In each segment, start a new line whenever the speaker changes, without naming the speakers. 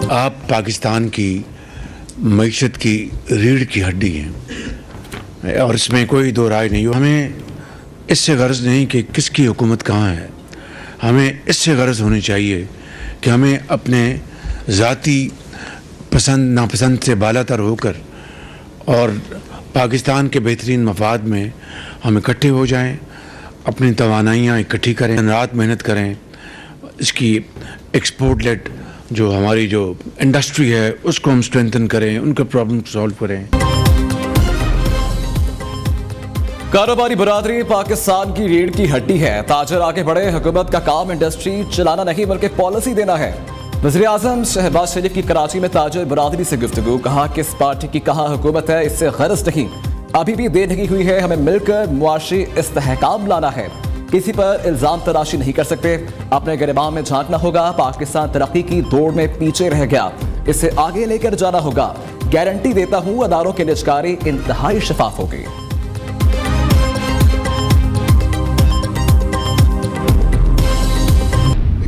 आप पाकिस्तान की मईशत की रीढ़ की हड्डी हैं और इसमें कोई दो राय नहीं। हमें इससे गर्ज नहीं कि किसकी हुकूमत कहाँ है, हमें इससे गर्ज होनी चाहिए कि हमें अपने ज़ाती पसंद नापसंद से बालातर होकर और पाकिस्तान के बेहतरीन मफाद में हम इकट्ठे हो जाएं, अपनी तवानाइयाँ इकट्ठी करें, रात मेहनत करें, इसकी एक्सपोर्ट लेट जो हमारी जो इंडस्ट्री है उसको हम स्ट्रेंथन करें, उनके प्रॉब्लम सॉल्व करें।
कारोबारी बरादरी पाकिस्तान की रीढ़ की हड्डी है। ताजर आगे बढ़े, हुकूमत का काम इंडस्ट्री चलाना नहीं बल्कि पॉलिसी देना है। वज़ीर आज़म शहबाज शरीफ की कराची में ताजर बरादरी से गुफ्तगू, कहा किस पार्टी की कहाँ हुकूमत है इससे गरज नहीं, अभी भी देर लगी हुई है, हमें मिलकर मुआशी इस्तेहकाम लाना है, किसी पर इल्जाम तराशी नहीं कर सकते, अपने गिरबान में झांकना होगा। पाकिस्तान तरक्की की दौड़ में पीछे रह गया, इसे आगे लेकर जाना होगा। गारंटी देता हूं अदारों की निजकारी इंतहाई शफाफ होगी।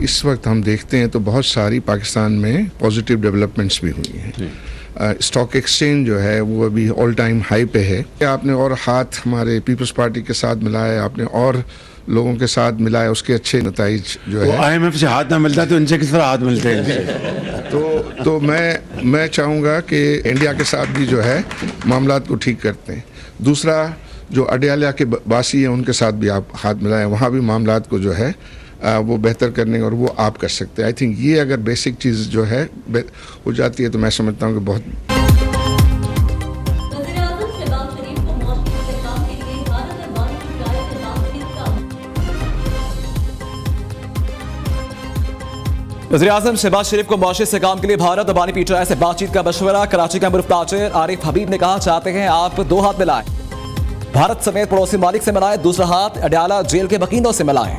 इस वक्त हम देखते हैं तो बहुत सारी पाकिस्तान में पॉजिटिव डेवलपमेंट्स भी हुई हैं। स्टॉक एक्सचेंज जो है वो अभी ऑल टाइम हाई पे है। आपने और हाथ हमारे पीपल्स पार्टी के साथ मिलाया, आपने और लोगों के साथ मिलाया, उसके अच्छे नताइज जो है।
IMF से हाथ ना मिलता तो इनसे किस तरह हाथ मिलते हैं?
तो मैं चाहूँगा कि इंडिया के साथ भी जो है मामलात को ठीक करते हैं। दूसरा, जो अडयाला के बासी हैं उनके साथ भी आप हाथ मिलाएं, वहाँ भी मामलात को जो है वो बेहतर करने और वो आप कर सकते हैं। आई थिंक ये अगर बेसिक चीज़ जो है हो जाती है तो मैं समझता हूँ कि बहुत।
वज़ीर आज़म शहबाज शरीफ को मुआशी इस्तेहकाम के लिए भारत अबानी PTI से बातचीत का मशवरा। कराची का मुर्फ ताजिर आरिफ हबीब ने कहा, चाहते हैं आप दो हाथ मिलाएं, भारत समेत पड़ोसी मालिक से मिलाएं, दूसरा हाथ अडयाला जेल के वकीलों से मिलाएं।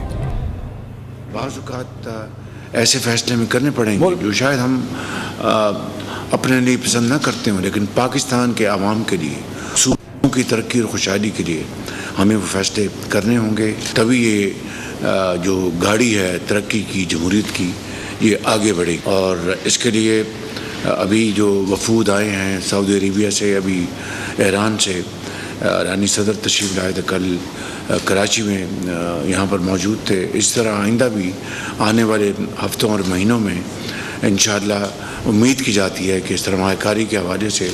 बाज़ ऐसे फैसले में करने पड़ेंगे जो शायद हम अपने लिए पसंद ना करते हों, लेकिन पाकिस्तान के आवाम के लिए, सूबों की तरक्की और खुशहाली के लिए हमें वो फैसले करने होंगे। तभी ये जो गाड़ी है तरक्की की, जमहूरियत की, ये आगे बढ़ेगी। और इसके लिए अभी जो वफूद आए हैं सऊदी अरेबिया से, अभी ईरान से, रानी सदर तशरीफ लाए थे कल कराची में, यहाँ पर मौजूद थे। इस तरह आइंदा भी आने वाले हफ्तों और महीनों में इंशाअल्लाह उम्मीद की जाती है कि सरमायाकारी के हवाले से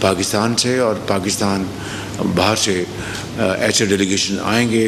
पाकिस्तान से और पाकिस्तान बाहर से ऐसे डेलीगेशन आएंगे।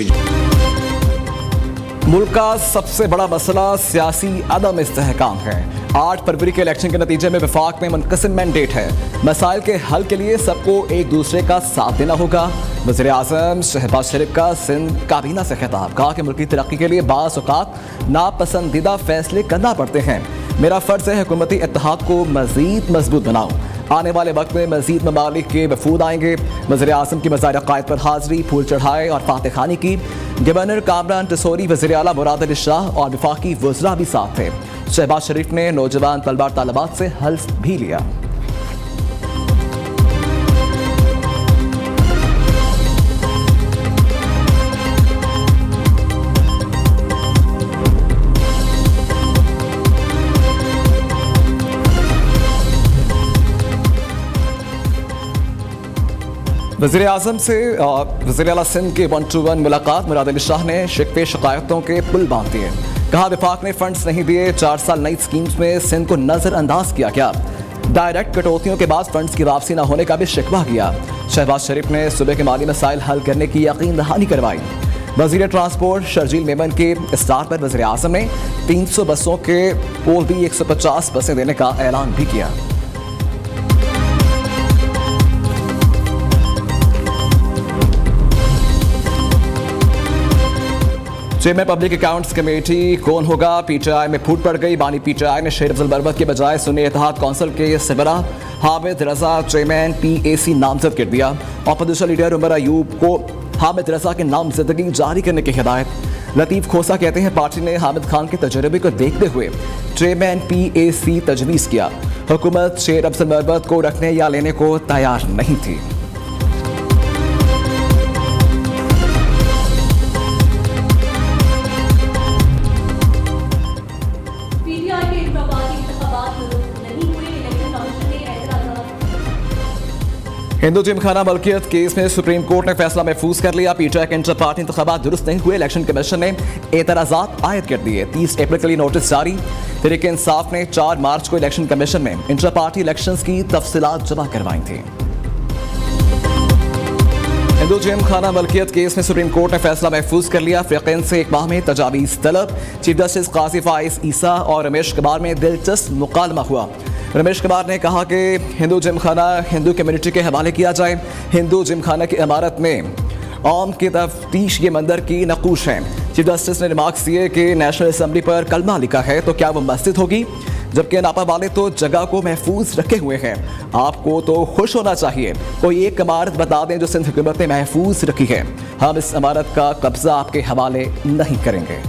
मुल्क का सबसे बड़ा मसला सियासी अदम इस्तेहकाम है। 8 फरवरी के इलेक्शन के नतीजे में वफाक में मुनक़सिम मैंडेट है। मसाइल के हल के लिए सबको एक दूसरे का साथ देना होगा। वज़ीर आज़म शहबाज शरीफ का सिंध काबीना से खिताब, कहा कि मुल्क की तरक्की के लिए बाज़ औक़ात नापसंदीदा फैसले करना पड़ते हैं, मेरा फ़र्ज़ है हुकूमती इत्तेहाद को मज़ीद मजबूत बनाऊँ। आने वाले वक्त में मज़ीद ममालिक के वफूद आएंगे। वज़ीर आज़म की मज़ार अक़ायद पर हाज़री, फूल चढ़ाए और फातह खानी की। गवर्नर कामरान टसोरी, वज़ीर आला मुराद अली शाह और वफाकी वज़रा भी साथ थे। शहबाज शरीफ ने नौजवान तलबार तालिबात से हल्फ भी लिया। वज़ीर आज़म से वज़ीर आला सिंध के 1-to-1 मुलाकात, मुराद अली शाह ने शिकवे शिकायतों के पुल बांध दिए। कहा विफाक ने फंड्स नहीं दिए, 4 साल नई स्कीम्स में सिंध को नज़रअंदाज किया गया। डायरेक्ट कटौतियों के बाद फंड्स की वापसी न होने का भी शिकवा किया। शहबाज शरीफ ने सूबे के माली मसाइल हल करने की यकीन दहानी करवाई। वज़ीर ट्रांसपोर्ट शर्जील मेमन के इस्तार पर वज़ीर आज़म ने 300 बसों के पोल भी 150 बसें देने का ऐलान भी किया। चेयरमैन पब्लिक अकाउंट्स कमेटी कौन होगा? PTI में फूट पड़ गई। बानी PTI ने शेर अफजल बरवत के बजाय सुन्नी इत्तेहाद कौंसिल के सरबरा हामिद रजा चेयरमैन PAC नामजद कर दिया। अपोजिशन लीडर उमर अयूब को हामिद रजा के नामजदगी जारी करने की हिदायत। लतीफ़ खोसा कहते हैं पार्टी ने हामिद खान के तजर्बे को देखते हुए चेयरमैन PAC तजवीज़ किया। हुकूमत शेर अफजल बरवत को रखने या लेने को तैयार नहीं थी। हिंदू जिमखाना मलकियत केस में सुप्रीम कोर्ट ने फैसला महफूज कर लिया। पीटीआई के इंटर पार्टी इंतखाबात दुरुस्त नहीं हुए, इलेक्शन कमीशन ने एतराजात आयद कर दिए। 30 अप्रैल के लिए नोटिस जारी। तहरीक इंसाफ ने 4 मार्च को इलेक्शन कमीशन में इंटर पार्टी इलेक्शंस की तफसीलात जमा करवाई थी। हिंदू जिमखाना मलकियत केस में सुप्रीम कोर्ट ने फैसला महफूज कर लिया। फ़रीक़ैन से 1 माह में तजावीज़ तलब। चीफ जस्टिस काजी फाइज ईसा और रमेश कुमार में दिलचस्प मुकालमा हुआ। रमेश कुमार ने कहा कि हिंदू जिमखाना हिंदू कम्युनिटी के हवाले किया जाए। हिंदू जिमखाना की इमारत में आम की तफ्तीश ये मंदिर की नकूश है। चीफ जस्टिस ने रिमार्क्स दिए कि नेशनल असम्बली पर कलमा लिखा है तो क्या वो मस्जिद होगी, जबकि नापा वाले तो जगह को महफूज रखे हुए हैं। आपको तो खुश होना चाहिए, कोई एक इमारत बता दें जो सिंध हुकूमत ने महफूज रखी है। हम इस इमारत का कब्जा आपके हवाले नहीं करेंगे।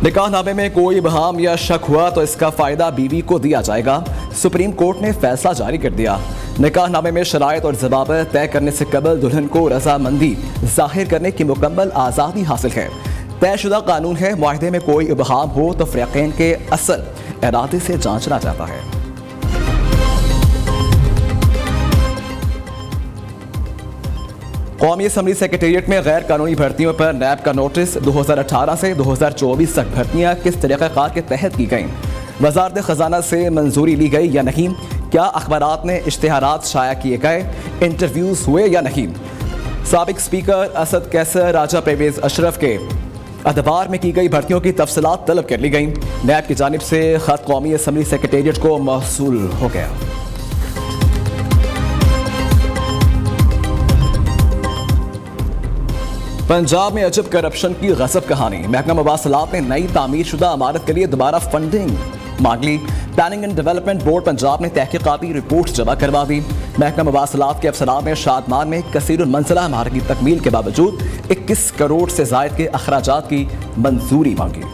निकाहनामे में कोई बहाम या शक हुआ तो इसका फायदा बीवी को दिया जाएगा। सुप्रीम कोर्ट ने फैसला जारी कर दिया। निकाहनामे में शराइत और ज़वाबित तय करने से कबल दुल्हन को रजामंदी जाहिर करने की मुकम्मल आज़ादी हासिल है। तयशुदा कानून है, मुआहदे में कोई इबहाम हो तो फ़रीक़ैन के असल इरादे से जांचना जाता है। कौमी असम्बली सेक्रेटेरिएट में गैर कानूनी भर्तियों पर नैब का नोटिस। 2018 से 2024 तक भर्तियां किस तरीक़ाकार के तहत की गईं, वज़ारत ख़जाना से मंजूरी ली गई या नहीं, क्या अखबारात में इश्तिहारात शाया किए गए, इंटरव्यूज़ हुए या नहीं। साबिक स्पीकर असद कैसर, राजा परवेज़ अशरफ के अदबार में की गई भर्तियों की तफसीलात तलब कर ली गई। नैब की जानिब से ख़त कौमी असम्बली सेक्रेटेरिएट को मौसूल हो गया। पंजाब में अजब करप्शन की गजब कहानी। महकमा मवासलात ने नई तामीर शुदा इमारत के लिए दोबारा फंडिंग मांग ली। Planning and development board Punjab ने तहकीकाती रिपोर्ट जमा करवा दी। महकमा मवासलात के अफसरान ने शादमान में कसीरुल मंजिला इमारत की तकमील के बावजूद 21 करोड़ से ज़ायद के अखराजात की मंजूरी मांगी।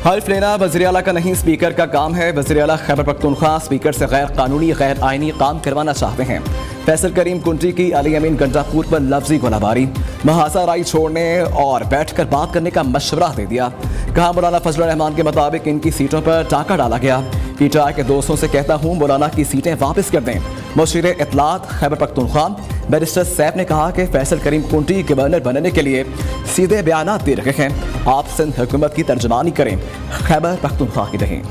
हल्फ लेना वज़ीर आला का नहीं, स्पीकर का काम है। वज़ीर आला खैबर पख्तूनख्वा स्पीकर से गैर कानूनी गैर आइनी काम करवाना चाहते हैं। फैसल करीम कुंटी की अली अमीन गंडापुर पर लफ्जी गोलाबारी, महासा राय छोड़ने और बैठकर बात करने का मशवरा दे दिया। कहा मौलाना फजलुर रहमान के मुताबिक इनकी सीटों पर टाका डाला गया। पीटीआई के दोस्तों से कहता हूँ मौलाना की सीटें वापस कर दें। मुशीर इत्तलात खैबर पख्तूनख्वा बैरिस्टर सैफ ने कहा कि फैसल करीम कुंटी गवर्नर बनने के लिए सीधे बयान दे रहे हैं। आप सिंध हुकूमत की तर्जमानी करें, खैबर पख्तूनख्वा की नहीं।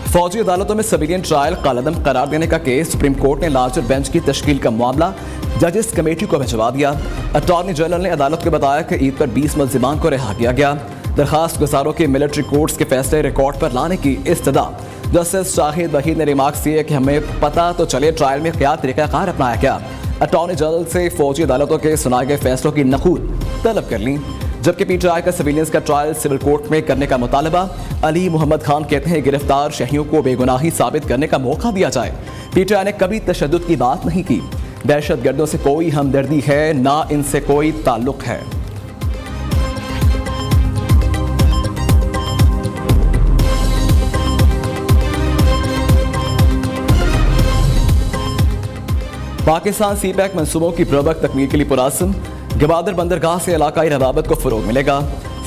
फौजी अदालतों में सिविलियन ट्रायल कालअदम करार देने का केस। सुप्रीम कोर्ट ने लार्जर बेंच की तश्कील का मामला जजेस कमेटी को भिजवा दिया। अटॉर्नी जनरल ने अदालत को बताया कि ईद पर 20 मुल्जिमान को रिहा किया गया। दरखास्त गुजारों के मिलिट्री कोर्ट्स के फैसले रिकॉर्ड पर लाने की इस्तदा। जस्टिस शाहिद वहीद ने रिमार्क्स दिए कि हमें पता तो चले ट्रायल में क्या तरीक़ाकार अपनाया गया। अटॉर्नी जनरल से फौजी अदालतों के सुनाए गए फैसलों की नकूद तलब कर ली। जबकि पीटीआई का सिविलियंस का ट्रायल सिविल कोर्ट में करने का मुतालबा। अली मोहम्मद खान कहते हैं गिरफ्तार शहियों को बेगुनाही साबित करने का मौका दिया जाए। पीटीआई ने कभी तशद्दुद की बात नहीं की। दहशत गर्दों से कोई हमदर्दी है ना इनसे कोई ताल्लुक है। पाकिस्तान सी पैक मनसूबों की प्रोडक्ट तकमील के लिए पुरासम। गवादर बंदरगाह से इलाकाई रवाबत को फरोग मिलेगा।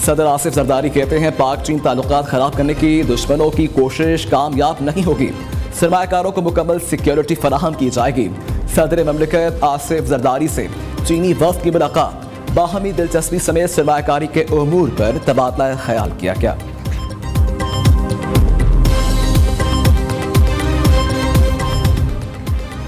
सदर आसिफ जरदारी कहते हैं पाक चीन ताल्लुकात खराब करने की दुश्मनों की कोशिश कामयाब नहीं होगी। सरमायाकारों को मुकम्मल सिक्योरिटी फराहम की जाएगी। सदर ममलिकत आसिफ जरदारी से चीनी वफ्द की मुलाकात। बाहमी दिलचस्पी समेत सरमायाकारी के उमूर पर तबादला ख्याल किया गया।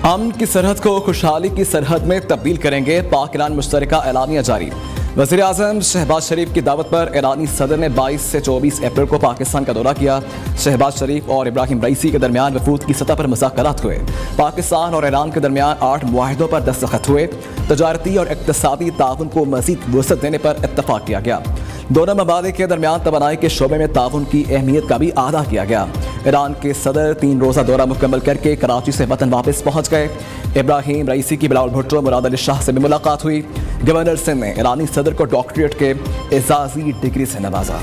अमन की सरहद को खुशहाली की सरहद में तब्दील करेंगे। पाक ईरान मुश्तरका एलानिया जारी। वज़ीर आज़म शहबाज शरीफ की दावत पर ईरानी सदर ने 22 से 24 अप्रैल को पाकिस्तान का दौरा किया। शहबाज शरीफ और इब्राहिम रईसी के दरमियान वफूद की सतह पर मुज़ाकरात हुए। पाकिस्तान और ईरान के दरमियान 8 मुआहिदों पर दस्तखत हुए। तजारती और इक़्तिसादी ताउन को मज़ीद वुसअत देने पर इत्तफाक किया गया। दोनों ममालिक के दरमियान तवानाई के शोबे में ताउन की अहमियत का भी आदा किया गया। ईरान के सदर 3 रोज़ा दौरा मुकम्मल करके कराची से वतन वापस पहुँच गए। इब्राहिम रईसी की बिलावल भुट्टो मुराद अली शाह से भी मुलाकात हुई। गवर्नर सिंध ने ईरानी सदर को डॉक्टरेट के एजाज़ी डिग्री से नवाजा।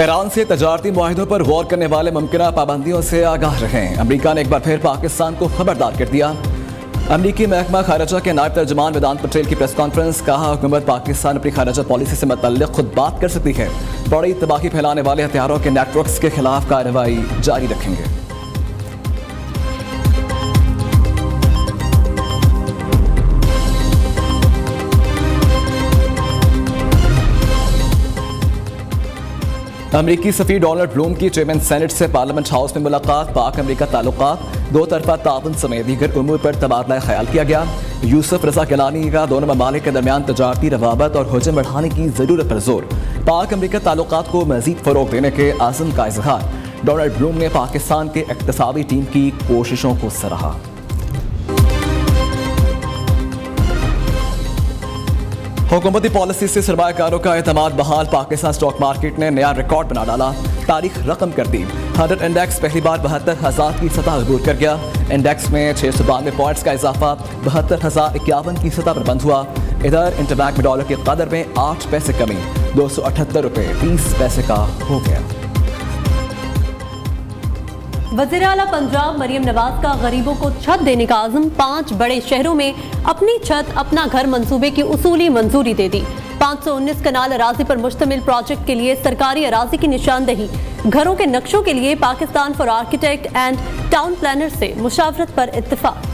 ईरान से तजारती मुआहिदों पर गौर करने वाले मुमकिन पाबंदियों से आगाह रहें। अमेरिका ने एक बार फिर पाकिस्तान को खबरदार कर दिया। अमरीकी महकमा खारजा के नायब तर्जुमान वेदांत पटेल की प्रेस कॉन्फ्रेंस, कहा हुकूमत पाकिस्तान अपनी खारजा पॉलिसी से मुतल्लिक खुद बात कर सकती है। बड़ी तबाही फैलाने वाले हथियारों के नेटवर्क्स के खिलाफ कार्रवाई जारी रखेंगे। अमरीकी सफ़ीर डोनाल्ड ब्लूम की चेयरमैन सेनेट से पार्लियामेंट हाउस में मुलाकात, पाक अमरीका ताल्लुकात, दो तरफा ताउन समेत दीगर उमूर पर तबादला ख्याल किया गया। यूसुफ रजा गिलानी का दोनों ममालिक के दरमियान तजारती रवाबत और हुजम बढ़ाने की ज़रूरत पर जोर, पाक अमरीका ताल्लुकात को मज़ीद फ़रोग़ देने के आज़म का इजहार। डोनाल्ड ब्लूम ने पाकिस्तान के इक़्तिसादी टीम की कोशिशों को सराहा। हुकूमती पॉलिसी से सरमायाकारों का एतमाद बहाल, पाकिस्तान स्टॉक मार्केट ने नया रिकॉर्ड बना डाला, तारीख रकम कर दी। 100 इंडेक्स पहली बार 72,000 की सतह अबूर कर गया। इंडेक्स में 692 पॉइंट्स का इजाफा 72,051 की सतह पर बंद हुआ। इधर इंटरबैंक में डॉलर की कदर में 8 पैसे कमी 278 रुपये 20 पैसे का हो गया।
वज़ीर आला पंजाब मरियम नवाज का गरीबों को छत देने का आज़म, 5 बड़े शहरों में अपनी छत अपना घर मंसूबे की उसूली मंजूरी दे दी। 519 कनाल अराजी पर मुश्तमिल प्रोजेक्ट के लिए सरकारी अराजी की निशानदही, घरों के नक्शों के लिए Pakistan for architect and town planner से मुशावरत पर इत्तेफाक।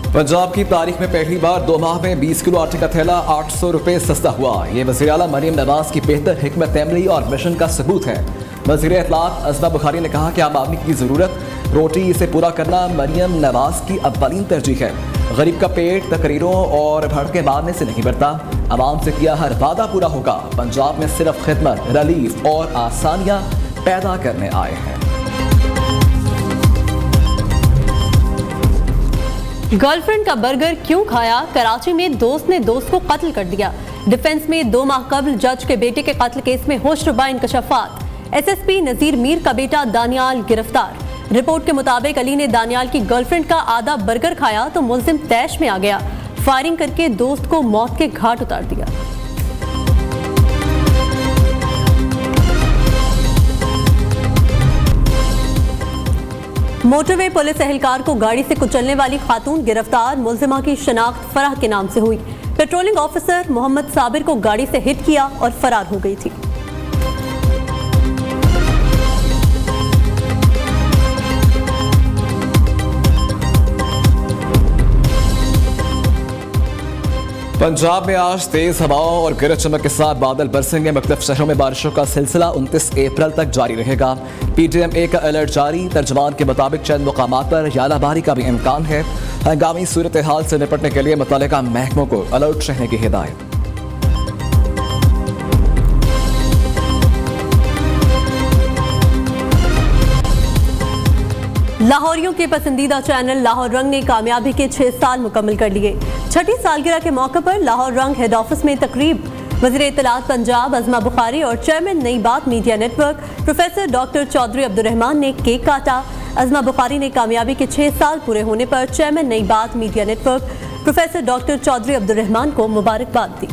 पंजाब की तारीख में पहली बार 2 माह में 20 किलो आटे का थैला 800 रुपये सस्ता हुआ। ये वज़ीर आला मरियम नवाज की बेहतर हिकमत अमली और मिशन का सबूत है। वज़ीर इत्तलात अज़मा बुखारी ने कहा कि आम आदमी की ज़रूरत रोटी से पूरा करना मरियम नवाज की अव्वलीन तरजीह है। गरीब का पेट तकरीरों और भड़के मारने से नहीं बढ़ता, आवाम से किया हर वादा पूरा होगा। पंजाब में सिर्फ खिदमत, रिलीफ और आसानियाँ पैदा करने आए हैं।
गर्लफ्रेंड का बर्गर क्यों खाया, कराची में दोस्त ने दोस्त को कत्ल कर दिया। डिफेंस में 2 माह कबल जज के बेटे के कत्ल केस में होशरुबा इंकशाफात। SSP नजीर मीर का बेटा दानियाल गिरफ्तार। रिपोर्ट के मुताबिक अली ने दानियाल की गर्लफ्रेंड का आधा बर्गर खाया तो मुल्जिम तैश में आ गया, फायरिंग करके दोस्त को मौत के घाट उतार दिया। मोटरवे पुलिस एहलकार को गाड़ी से कुचलने वाली खातून गिरफ्तार, मुल्जिमा की शनाख्त फराह के नाम से हुई। पेट्रोलिंग ऑफिसर मोहम्मद साबिर को गाड़ी से हिट किया और फरार हो गई थी।
पंजाब में आज तेज हवाओं और गरज चमक के साथ बादल बरसेंगे। मुख्तलिफ शहरों में बारिशों का सिलसिला 29 अप्रैल तक जारी रहेगा। PTMA का अलर्ट जारी, तर्जुमान के मुताबिक चंद मुकामात पर यालाबारी का भी इम्कान है। हंगामी सूरत हाल से निपटने के लिए मुतल्लिका महकमों को अलर्ट रहने की हिदायत।
लाहौरियों के पसंदीदा चैनल लाहौर रंग ने कामयाबी के 6 साल मुकम्मल कर लिए। 6ठी सालगिरह के मौके पर लाहौर रंग हेड ऑफिस में तकरीब। वज़ीर इत्तलात पंजाब अज़मा बुखारी और chairman Nai Baat media network professor doctor Chaudhry Abdurrahman ने केक काटा। अज़मा बुखारी ने कामयाबी के 6 साल पूरे होने पर chairman Nai Baat media network professor doctor Chaudhry Abdurrahman को मुबारकबाद दी।